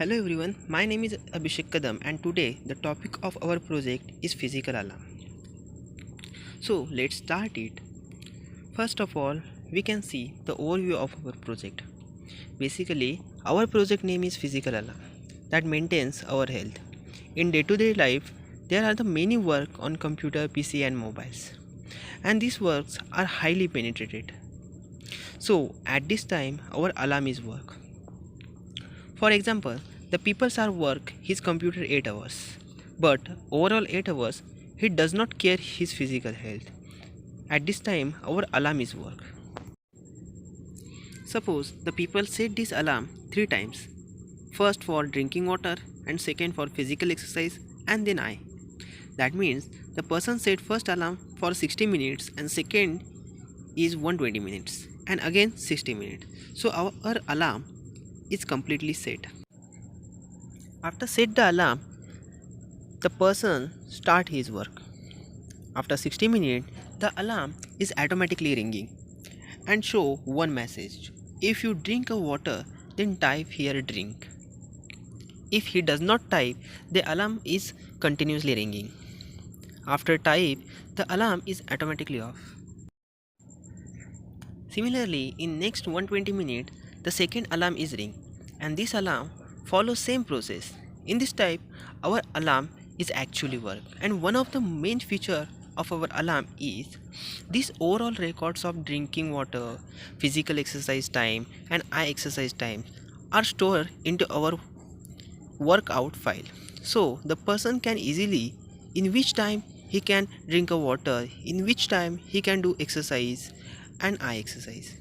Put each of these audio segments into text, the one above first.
Hello everyone, my name is Abhishek Kadam and today the topic of our project is physical alarm. So let's start it. First of all, we can see the overview of our project. Basically, our project name is physical alarm that maintains our health. In day-to-day life, there are the many work on computer, PC and mobiles. And these works are highly penetrated. So at this time, our alarm is work. For example, the people are work his computer 8 hours, but overall 8 hours he does not care his physical health. At this time our alarm is work. Suppose the people set this alarm 3 times. First for drinking water and second for physical exercise and then I. That means the person set first alarm for 60 minutes and second is 120 minutes and again 60 minutes. So our alarm is completely set. After set the alarm, the person start his work. After 60 minutes, the alarm is automatically ringing and show one message. If you drink a water, then type here drink. If he does not type, the alarm is continuously ringing. After type, the alarm is automatically off. Similarly, in next 120 minutes, the second alarm is ring and this alarm follows same process. In this type, our alarm is actually work and one of the main feature of our alarm is these overall records of drinking water, physical exercise time and eye exercise time are stored into our workout file. So the person can easily in which time he can drink a water, in which time he can do exercise and eye exercise.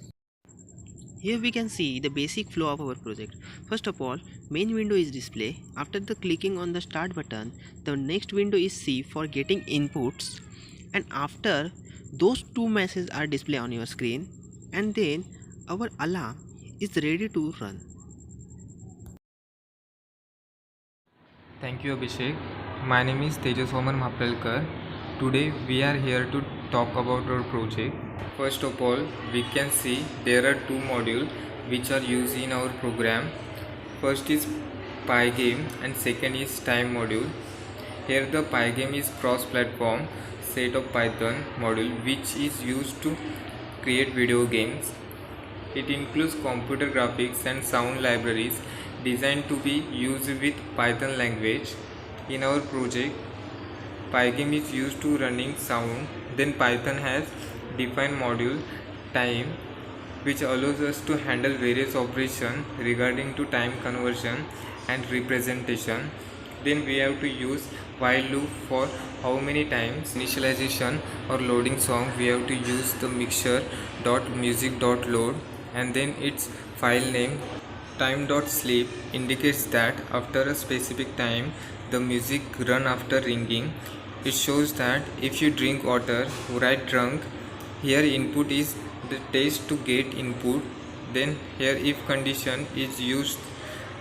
Here we can see the basic flow of our project. First of all, main window is display. After the clicking on the start button, the next window is C for getting inputs, and after those two messages are displayed on your screen, and then our alarm is ready to run. Thank you, Abhishek. My name is Tejas Vaman Maprelkar. Today we are here to talk about our project. First of all, we can see there are two modules which are used in our program. First is Pygame and second is Time module. Here the Pygame is cross-platform set of Python module which is used to create video games. It includes computer graphics and sound libraries designed to be used with Python language. In our project, Pygame is used to running sound. Then Python has defined module time which allows us to handle various operations regarding to time conversion and representation. Then we have to use while loop for how many times initialization or loading song. We have to use the mixture dot music dot load and then its file name. Time.sleep indicates that after a specific time the music run after ringing. It shows that if you drink water, write drunk. Here input is the test to get input. Then here if condition is used,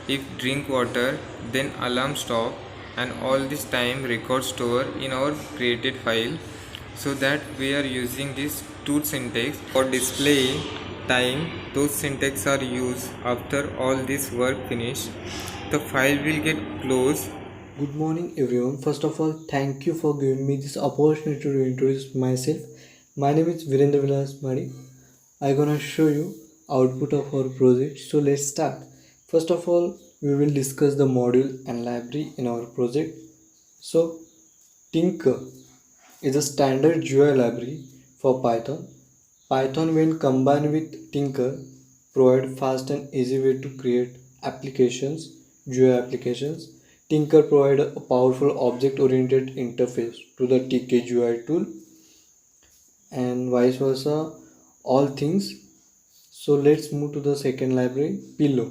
if drink water, then alarm stop, and all this time record store in our created file. So that we are using this two syntax for display time. Those syntax are used after all this work finish. The file will get closed. Good morning, everyone. First of all, thank you for giving me this opportunity to introduce myself. My name is Virendra Vilas Madi. I'm gonna show you output of our project. So let's start. First of all, we will discuss the module and library in our project. So Tinker is a standard GUI library for Python. Python, when combined with Tinker, provide fast and easy way to create applications, GUI applications. Tinker provides a powerful object-oriented interface to the TKGUI tool and vice versa, all things. So let's move to the second library, Pillow,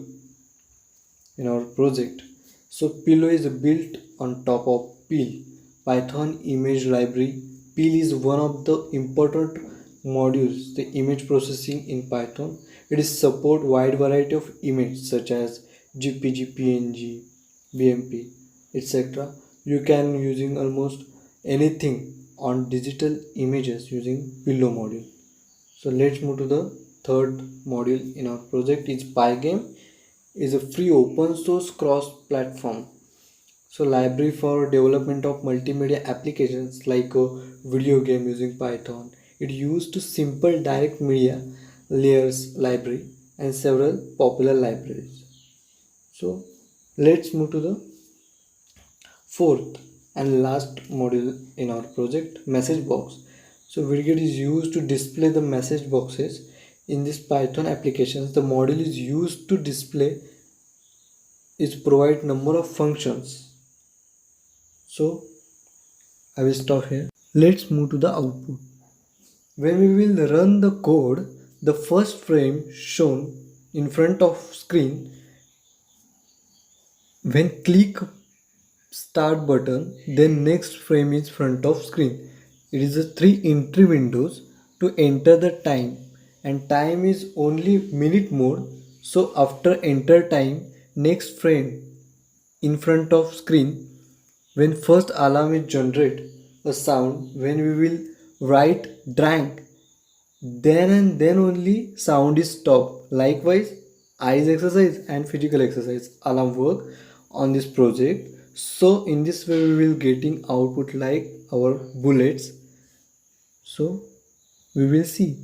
in our project. So Pillow is built on top of Peel, Python image library. Peel is one of the important modules, the image processing in Python. It is support wide variety of images such as GPG, PNG, BMP, etc. You can using almost anything on digital images using Pillow module. So let's move to the third module in our project is Pygame. is a free open source cross platform. So library for development of multimedia applications like a video game using Python. It used to simple direct media layers library and several popular libraries. So let's move to the fourth and last module in our project, message box. So widget is used to display the message boxes in this Python applications. The module is used to display is provide number of functions. So I will stop here. Let's move to the output. When we will run the code, the first frame shown in front of screen, when click start button, then next frame is front of screen. It is a 3 entry windows to enter the time, and time is only minute mode. So after enter time, next frame in front of screen, when first alarm is generate a sound, when we will write drank, then and then only sound is stopped. Likewise, eyes exercise and physical exercise alarm work on this project. So in this way we will getting output like our bullets. So we will see.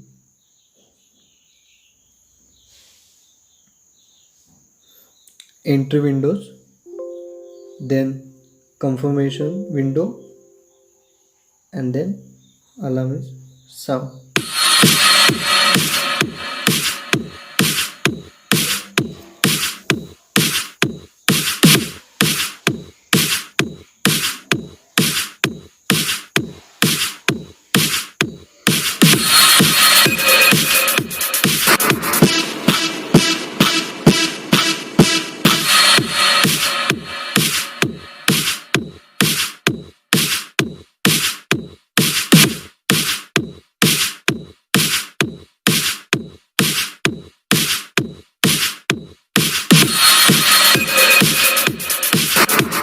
Entry windows, then confirmation window, and then alarm is sound.